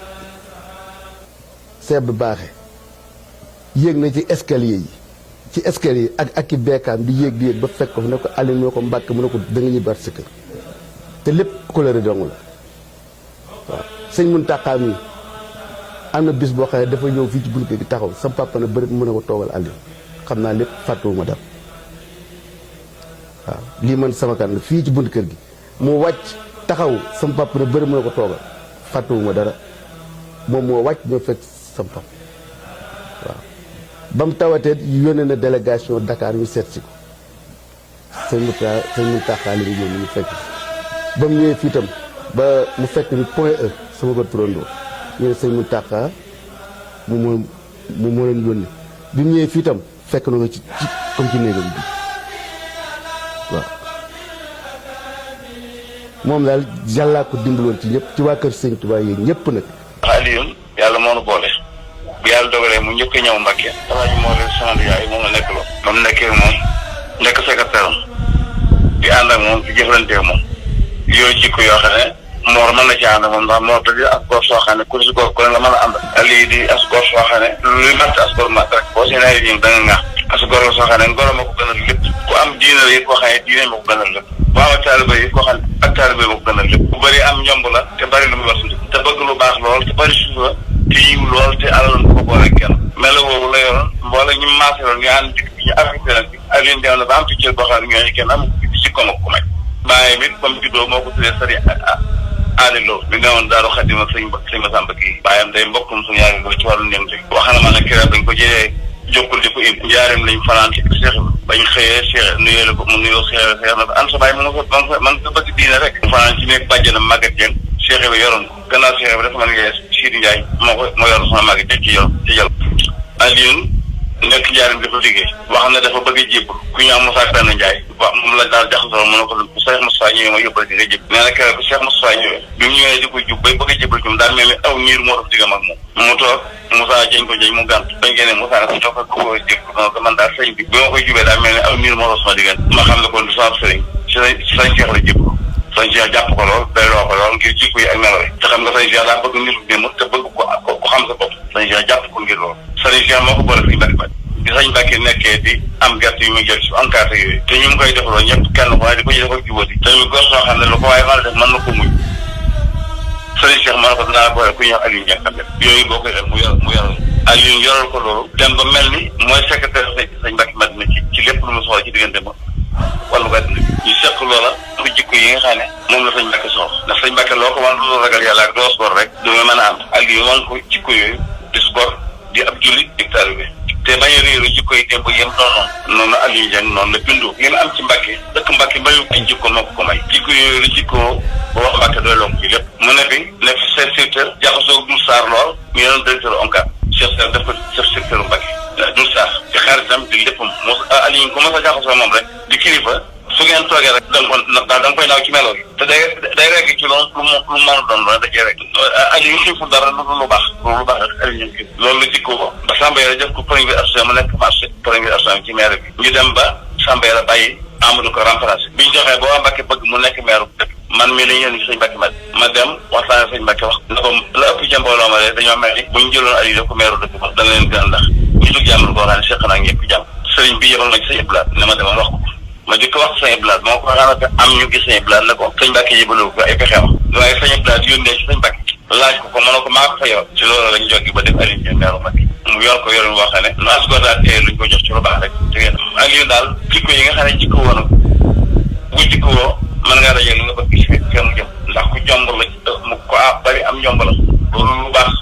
seeb baaxe yéeg na ci escalier yi ak i beekaam di yéeg ba fekk ko ne ko Aliou mu ne ko Mbacké mu ne ko da nga ñibbaat sa kër te lépp coloré dong la waaw sëñ Muntaxa mi am na bis boo xam ne dafa ñëw fii ci buntu gi taxaw sam papa na bëri mu ne ko toogal Aliou xam naa lépp fàttewuma dara waaw lii man sama kan la fii ci buntu kër gi mu wàcc taxaw sam papa na bëri mu ne ko toogal fàttewuma dara moom moo wàcc ñoo fekk sam papa waaw ba mu tawatee yónnee na délégation Dakar ñu seet si ko sëñ Muntaxa li ñu fekk ba mu ñëwee fii tam ba mu fekk ni point E sama ko turandoo ñu ne sëñ Muntaxa mu moo leen yónni bi mu ñëwee fii tam fekk na ko ci comme ci néegam bi waaw moom daal yàllaa ko dimbaloon ci ñëpp ci waa kër sëñ Tuubaa yi ñëpp nag. Alioune yàlla moo nu boole bu yàlla dogalee mu njëkk a ñëw Mbacké Alaaji moo leen sonal yaay moom la nekk loo ba mu nekkee moom nekk secrétaire am di ànd ak moom di jëflantee moom yooyu jikko yoo xam ne moor mën na ci ànd moom ndax moor da as góor soo xam ne ku si góor ku ne nga mën a ànd lii di as góor soo xam ne luy matt as góor matt rek boo si nee ñoom da nga ŋaax as góor la soo xam ne ngoro ma ko gënal lépp ku am diine la yi koo xam ne diine ma ko gënal lépp boo am taaliba yi koo xam ne ak taaliba ma ko gënal lépp bu bëri am njomb la te bëri lu mu war te bëgg lu baax lool te bëri suuf te yiw lool te alalam du ko boole kenn melo woowu la yoroon mboole ñu maase loon ñu ànd digg bi ñu affecté nag bi ak leen dem na ba am ci cër boo xam ne ñooñu kenn am si ko ma ko may bàyyi mit comme juddoo moo ko tuddee sëri aadi loo bi nga woon daaru Xadim ak sëñ Masamba kii bàyyam day mbokkum suñu yaari loo ci wàllu ndem li wax na ma ne keroog bañ ko jëlee jokkul di ko indi njaarim lañ fanaan ci Cheikh bañ xëyee Cheikh nuyee la ko mu nuyoo Cheikh na ko an sa bàyyi man nga bëgg diine rek fanaan ci nekk bàjjanam màggat jeen Cheikh bi yoroon ko gannaaw Cheikh bi dafa mën ngee Sidi Ndiaye moo yor sama màggat jeen ci jël Alioune nekk njaarim dafa liggéey wax ne dafa bëgg a jébb ku ñu am Moussa Penda Ndiaye wax moom la daal jaxasoo mu ne ko bu Cheikh Moustapha ñëwee ma yóbbal di nga jébb nee na keroog bu Cheikh Moustapha ñëwee bi mu ñëwee di ko jub bay bëgg a jébbal ci moom daal mel ni aw niir moo dox diggam ak moom mu toog Moussa jëñ ko jëñ mu gànt bañ génne Moussa ne ko ko jébb ko man daal sëñ bi ma koy jubee daal mel ni aw niir moo dox sama diggante ma xam ne kon du sama sëriñ ci sañ Cheikh la jébb ko sañ Cheikh jàpp ko lool doyloo ko lool ngir jikko yi ak melo yi te xam nga sañ Cheikh daa bëgg nit démb te bëgg ko xam sa bopp sañ Cheikh jàpp ko ngir loolu sëriñ Cheikh moo ko boole fi Mbacke Bari bi sañ Mbacke nekkee di am gerte yu muy jël ci encadré yooyu te ñu ngi koy defaloo ñëpp kenn ko waaye di ko jëlee ko jubóoti te ñu gor soo xam ne lu ko waaye mën a def mën na ko muñ sëriñ Cheikh mën na ko dinaa boole ku ñuy wax Aliou Ndiaye tamit yooyu boo koy def mu yor Aliou yoral ko loolu dem ba mel ni mooy secrétaire sañ Mbacke Madina ci lépp lu mu soxla ci diggante ma wàllu gàtt na ñu seq loola ko jikko yi nga xam ne moom la sañ Mbacke soxla ndax sañ Mbacke loo ko wan lu ragal yàlla ak doos gor rek du mën a am Aliou wan ko jikko yooyu dis gor di ab jullit di taalibe te bañ a réeru jikko yi démb yem noonu la Aliou Ndiaye noonu la bindoo li mu am ci Mbacke dëkk Mbacke bayu ay jikko moo ko may jikko yooyu la jikkoo ba wax Mbacke doy loo ko ci lépp mu ne fi nekk chef secteur jaxasoo Doul Sarr lool mu yenoon directeur ONCAD chef secteur def ko chef secteur Mbacke Doul Sarr ci xaaritam di léppam moo Aliou ko mos a jaxasoo moom rek di kilifa su ngeen toogee rek da nga koy naaw ci melo yi te day rekk ci loolu lu mën a doon loolu da cee rek Aliou xiifu dara lu baax rek Aliou ñu loolu la jikkoo ko ba Samba Yara def ko premier assistant mu nekk marché premier assistant ci maire bi ñu dem ba Samba Yara bàyyi Amadou ko remplacé bi ñu joxee ba waa Mbacke bëgg mu nekk maire bu dëkk man mii lañu yéen ci sëñ Mbacke ma dem waxtaan sëñ Mbacke wax na ko la ëpp ca mbooloo ma de dañoo mel ni bu ñu jëloon Aliou def ko maire bu dëkk ba dana leen gën ndax ñu dug jàmmal koo xam ne seq naa ñëpp jàmm sëriñ bi yebal ma ci sëñ Iblaat ne ma demal wax ko ma di ko wax sëñ Iblaat moo ko xanaa am ñu gis sëñ Iblaat ne ko sëñ Mbacke yëbaloo ko ay pexeem waaye sëñ Iblaat yónnee ci sëñ Mbacke laaj ko mën na ko maa ko fa yor ci loolu lañ jógi ba def Aliou Ndiaye meeru Mbacke mu yor ko yorin boo xam ne nu asgo daal teye luñ ko jox ci lu baax rek te ngeen Aliou daal jikko yi nga xam ne jikko woon bu jikko woo mën ngaa dajee li nga bëgg ci fee mu jëm ndax ku jomb la mu ko bari am jomb la loolu lu baax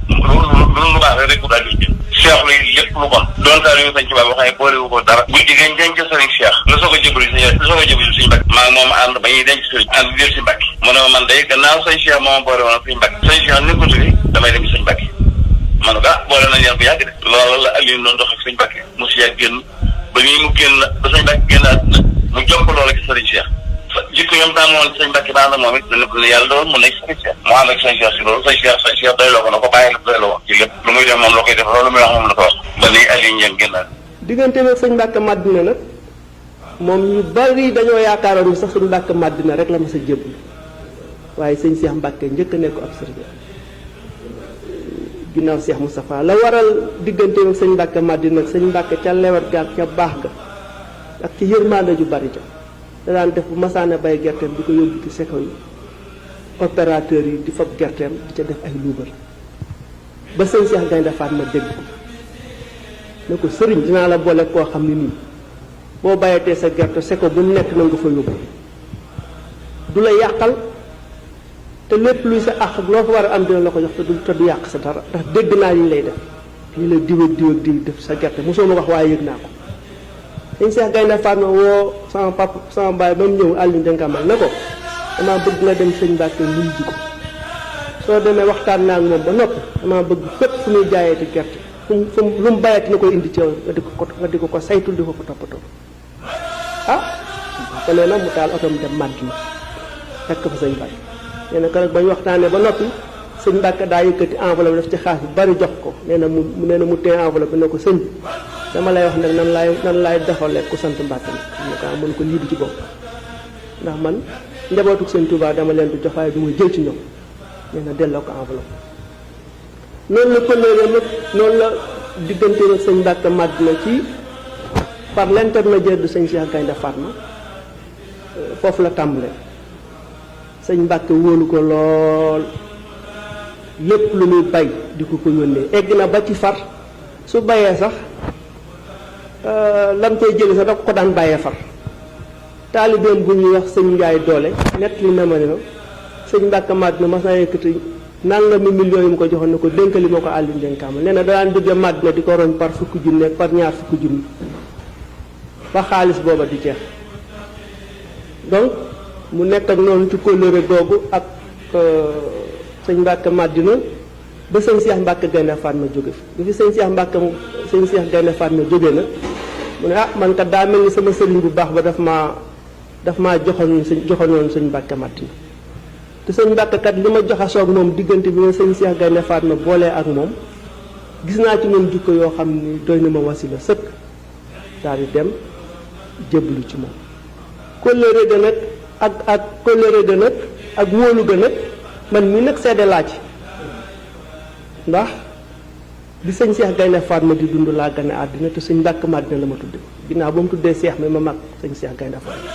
lu baax rek ku daal di jëm Cheikh la lépp lu bon doon taal yu sañ ci baa boo xam ne boolewu ko dara bu jigéen denc sëriñ Cheikh la soo ko jëbali suñu Mbacke maa ngi moom ànd ba ñuy denc sëriñ ànd jël si Mbacke mu ne ma man day gannaaw sëñ Cheikh moom boole woon sëñ Mbacke sëñ Cheikh nekkatu fi damay dem sëñ Mbacke man ko boole nañ leen bu yàgg de loolu la Aliou doon dox ak sëñ Mbacke mu si yàgg génn ba nii mu génn ba sëñ Mbacke génn àdduna mu jokk loola ci sëriñ Cheikh jikko ñoom daan woon sëñ Mbacke baax na moom it dana ko ne yàlla doon mu nekk sëriñ Cheikh mu ànd ak sëñ Cheikh si loolu sëñ Cheikh doy loo ko na ko bàyyi la doy loo ci lépp lu muy def moom la koy def loolu muy wax moom la ko wax ba nii Aliou Ndiaye génn diggante nag sëñ Mbacke Madina nag moom ñu bari dañoo yaakaaroon ni sax sëñ Mbacke Madina rek la ma sa jëbb waaye sëñ Cheikh Mbacke njëkk a nekk ab sëriñ ginnaaw Cheikh Moustapha la waral diggante ak sëñ Mbacke Madina nag sëñ Mbacke ca lewet ga ca baax ga ak ci yërmande ju bari ja da daan def bu masaana bay gerteem di ko yóbbu ci seko yi opérateur yi di fab gerteem di ca def ay luubal ba sëñ Cheikh Gaynde Fatma dégg ko ne ko sëriñ dinaa la boole koo xam ne nii boo bàyyatee sa gerte seko bu nekk na nga fa yóbbu du la yàqal te lépp luy sa àq ak loo fa war a am dina la ko jox te du yàq sa dara ndax dégg naa li ñu lay def lii la diw ak diw def sa gerte mosoo ma wax waaye yëg naa ko sëñ Cheikh Gaynde Fatma woo sama papa sama baay ba mu ñëw Aliou Denkamal ne ko damaa bëgg nga dem sëñ Mbacke nuyu ji ko soo demee waxtaan naa ak moom ba noppi damaa bëgg fépp fu muy jaayeeti gerte fu lu mu bàyyati na koy indi ci nga di ko saytul di ko toppatoo ko nee na mu taal otom dem Madina fekk fa sëñ Mbacke nee na keroog ba ñu waxtaanee ba noppi sëñ Mbacke daa yëkkati enveloppe def ci xaalis bu bari jox ko nee na mu téye enveloppe bi ne ko sëñ dama lay wax nag nan laay defalee ku sant Mbacke nag mën ko lii du ci bopp ndax man njabootu sëñ Touba dama leen di jox waaye du ma jël ci ñoom nee na delloo ko enveloppe noonu la pëlëre nag noonu la diggante nag sëñ Mbacke Madina ci par l'intermédiaire de sëñ Cheikh Gaynde Fatma foofu la tàmbalee sëñ Mbacke wóolu ko lool lépp lu muy bay di ko yónnee egg na ba ci far su bayee sax lam cay jëli sax da ko daan bàyyee far taalibeem bu ñuy wax sëñ Njaay doole nett li na ma ne sëñ Mbacke Madina mas naa yëkkati nangami millions yi mu ko joxoon ne ko dénkali ma ko Aliou Denkamal nee na daan jóge Madina di ko roñ par fukki junni par ñaar fukki junni ba xaalis booba di jeex donc mu nekk ak noonu ci kóllëre googu ak sëñ Mbacke Madina ba sëñ Cheikh Mbacke Gaynde Fatma jóge fi bi fi sëñ Cheikh Mbacke sëñ Cheikh Gaynde Fatma jóge na mu ne man kat daa mel ni sama sëriñ bu baax ba daf maa joxoon sëñ Mbacke Madina te sëñ Mbacke kat li ma joxasoog moom diggante bi ma sëñ Cheikh Gaynde Fatma boolee ak moom gis naa ci moom jikko yoo xam ni doy na ma wasila sëkk daal di dem jébbalu ci moom kóllëre ga nag ak kóllëre ga nag ak wóolu ga nag man mii nag seede laa ci ndax bi sëñ Cheikh Gaynde Fatma di dund laa gane àddina te sëñ Mbacke Madina la ma tudde ginnaaw ba mu tuddee Cheikh mi ma mag sëñ Cheikh Gaynde Fatma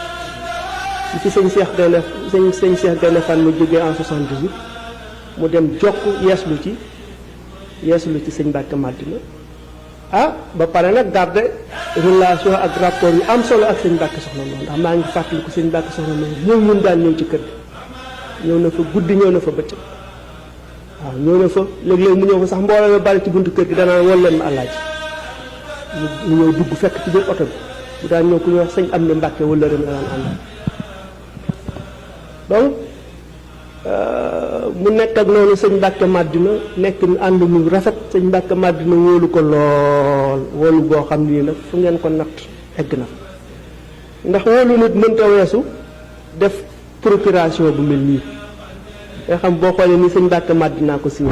bi fi sëñ Cheikh Gaynde Fatma jógee en 78 mu dem jokk yeeslu ci sëñ Mbacke Madina ba pare nag garder relation ak rapport yu am solo ak sëñ Mbacke Soxna Lo ndax maa ngi fàttaliku sëñ Mbacke Soxna Lo ñëw ñun daan ñëw ci kër gi ñëw na fa guddi ñëw na fa bëccëg waaw ñëw na fa léeg-léeg mu ñëw fa sax mbooloo yu bari ci buntu kër gi danaa wol leen ma àllaaji mu ñëw dugg fekk ci biir oto bi bu daan ñëw ku ñuy wax sëñ am na Mbacke wala rëm la daan àndal donc mu nekk ak noonu sëñ Mbacke Madina nekk ñu ànd mu rafet sëñ Mbacke Madina wóolu ko lool wóolu boo xam ni nag fu ngeen ko natt egg na ndax wóolu nit mënta weesu def procuration bu mel nii nga xam boo xoolee ni sëñ Mbacke Madina ko signé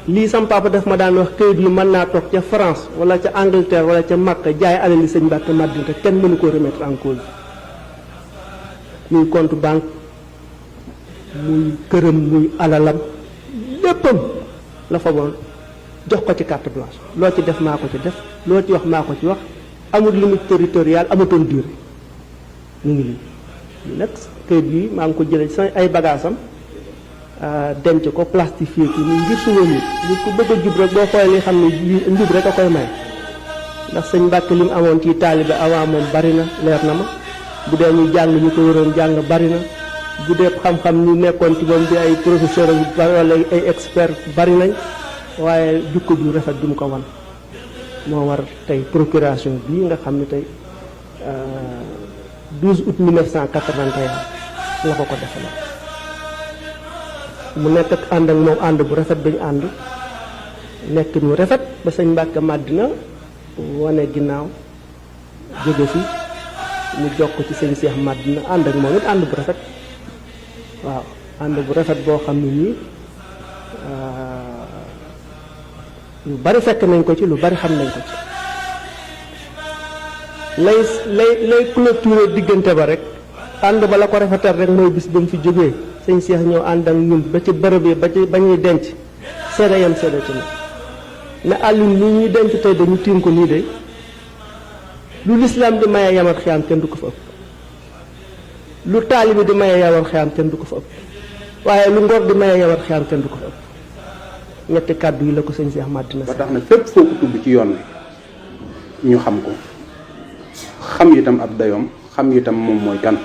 lii sam papa daf ma daan wax këyit lu mën naa toog ca France wala ca Angleterre wala ca Makka jaay alal li sëñ Mbacke Madina te kenn mënu ko remettre en cause muy compte banque muy këram muy alalam léppam la fa woon jox ko ci carte blanche loo ci def maa ko ci def loo ci wax maa ko ci wax amul limite territoriale amatoon durée ñu ngi lii nag këyit bi maa ngi ko jëlee ci ay bagaasam denc ko plastifié ko nii ngir souvenir ngir ku bëgg a jub rek boo xoolee li xam ne njub rek a koy may ndax sëñ Mbacke li mu amoon ci taalibe avant moom bari na leer na ma bu dee ñu jàng ñu ko waroon jàng bari na bu dee xam-xam ñu nekkoon ci moom di ay professeur wala ay expert bari nañ waaye jukko ju rafet du mu ko wan moo war tey procuration bii nga xam ne tey 12 août 1981 la ko defal mu nekk ak ànd ak moom ànd bu rafet ba ñu ànd nekk ñu rafet ba sëñ Mbacke Madina wane ginnaaw jóge fi mu jokk ci sëñ Cheikh Madina ànd ak moom it ànd bu rafet waaw ànd bu rafet boo xam ne nii lu bari fekk nañ ko ci lu bari xam nañ ko ci lay clôture diggante ba rek ànd ba la ko rafetal rek mooy bis ba mu fi jógee sëñ Cheikh ñëw ànd ak ñun ba ci bërëb yi ba ñuy denc seede yam seede ci moom ne àllun li ñuy denc tey dañu tiim ko nii de lu lislaam di maye yamal xiyaam kenn du ko fa ëpp lu taalibi di maye yamal xiyaam kenn du ko fa ëpp waaye lu ngor di maye yamal xiyaam kenn du ko fa ëpp ñetti kàddu yi la ko sëñ Cheikh Madina ba tax na fépp foo ko tudd ci yoon wi ñu xam ko xam itam ab dayoom xam itam moom mooy kan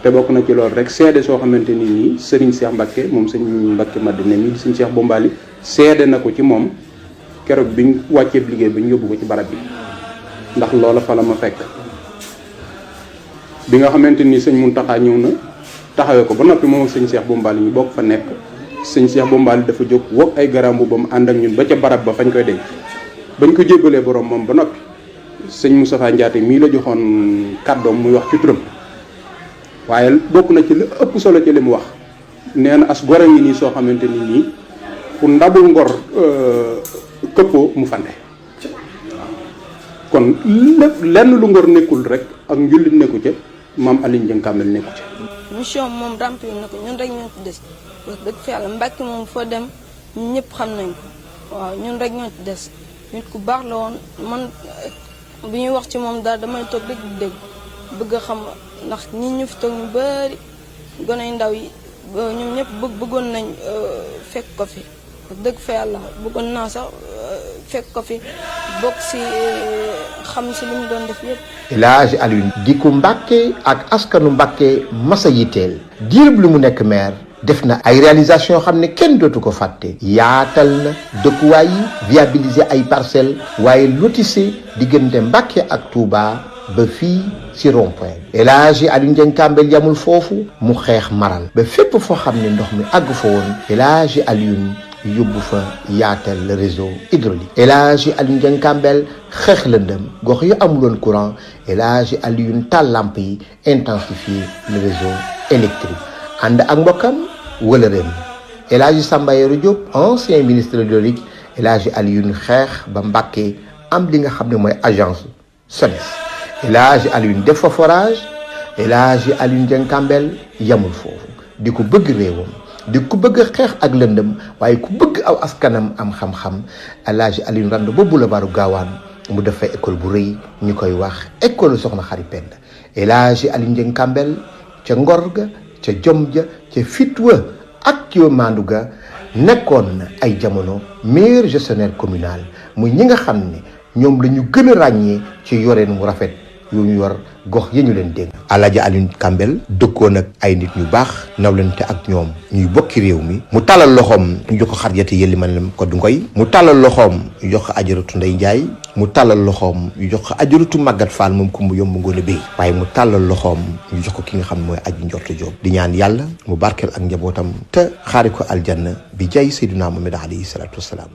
te bokk na ci loolu rek seede soo xamante ni nii sëriñ Cheikh Mbacke moom sëñ Mbacke Madina mi di sëñ Cheikh Bombali seede na ko ci moom keroog biñ wàcceeb liggéey bi ñu yóbbu ko ci barab bi ndax loola fa la ma fekk bi nga xamante ni sëñ Mountakha ñëw na taxawee ko ba noppi moom ak sëñ Cheikh Bombali ñu bokk fa nekk sëñ Cheikh Bombali dafa jóg wokk ay garambu ba mu ànd ak ñun ba ca barab ba fañ koy denc bañ ko jébbalee borom moom ba noppi sëñ Moustapha Ndiaté mii la joxoon kàddoom muy wax ci turam waaye bokk na ci li ëpp solo ci li mu wax nee na as gore ngi nii soo xamante ni nii fu ndabul ngor këppoo mu fande kon lépp lenn lu ngor nekkul rek ak njullit nekku ca maam Aliou Ndiang Kamel nekku ca mission moom remplir na ko ñun rek ñoo ci des wax dëgg fa yàlla Mbacke moom foo dem ñun ñëpp xam nañ ko waaw ñun rek ñoo ci des nit ku baax la woon man bu ñuy wax ci moom daal damay toog rek di dégg bëgg a xam ndax ñi ñu fi toog ñu bari gone yu ndaw yi ñoom ñëpp bëggoon nañ fekk ko fi wax dëgg fa yàlla bëggoon naa sax fekk ko fi bokk si xam si li mu doon def yëpp. El Hadj Alioune di ko Mbàkke ak askanu Mbàkke masa yitteel diirub lu mu nekk maire def na ay réalisation yoo xam ne kenn dootu ko fàtte yaatal na dëkkuwaay yi viabiliser ay parcelles waaye lotissé diggante Mbàkke ak Touba ba fii ci rond-point bi. El Hadji Alioune Dieng Kambel yamul foofu mu xeex maral ba fépp foo xam ne ndox mi àgg fa woon El Hadji Alioune yóbbu fa yaatal le réseau hydraulique. El Hadji Alioune Dieng Kambel xeex lëndëm gox yu amuloon courant El Hadji Alioune taal lamp yi intensifier le réseau électrique ànd ak mbokkam wala réew El Hadji Samba Yoro Diop ancien ministre de l'hydraulique El Hadji Alioune xeex ba Mbacké am li nga xam ne mooy agence SONES. El Hadji Alioune def fa forage El Hadji Alioune Dieng Kambel yamul foofu di ko bëgg réewam di ko bëgg xeex ak lëndëm waaye ku bëgg aw askanam am xam-xam El Hadji Alioune rand ba boulevard Gawane mu def fa école bu rëy ñu koy wax école Soxna Xari Penda. El Hadji Alioune Dieng Kambel ca ngor ga ca jom ja ca fitwa ak ci maandu ga nekkoon na ay jamono meilleur gestionnaire communal muy ñi nga xam ne ñoom la ñu gën a ràññee ci yoreen mu rafet yu ñu yor gox yi ñu leen dégg. El Hadji Alioune Kambel dëkkoon ak ay nit ñu baax nawlante ak ñoom ñuy bokki réew mi mu tàllal loxoom ñu jox ko Xadijatu Yelli man ko du ngoy mu tàllal loxoom ñu jox ko Ajaratu Ndey Njaay mu tàllal loxoom ñu jox ko Ajaratu Màggat Fall moom ku mu yomb ngoon a béy waaye mu tàllal loxoom ñu jox ko ki nga xam ne mooy Aji Njortu Jóob di ñaan yàlla mu barkeel ak njabootam te xaari ko aljanna bi jaay Seydina Muhammad alayhi salaatu wasalaam.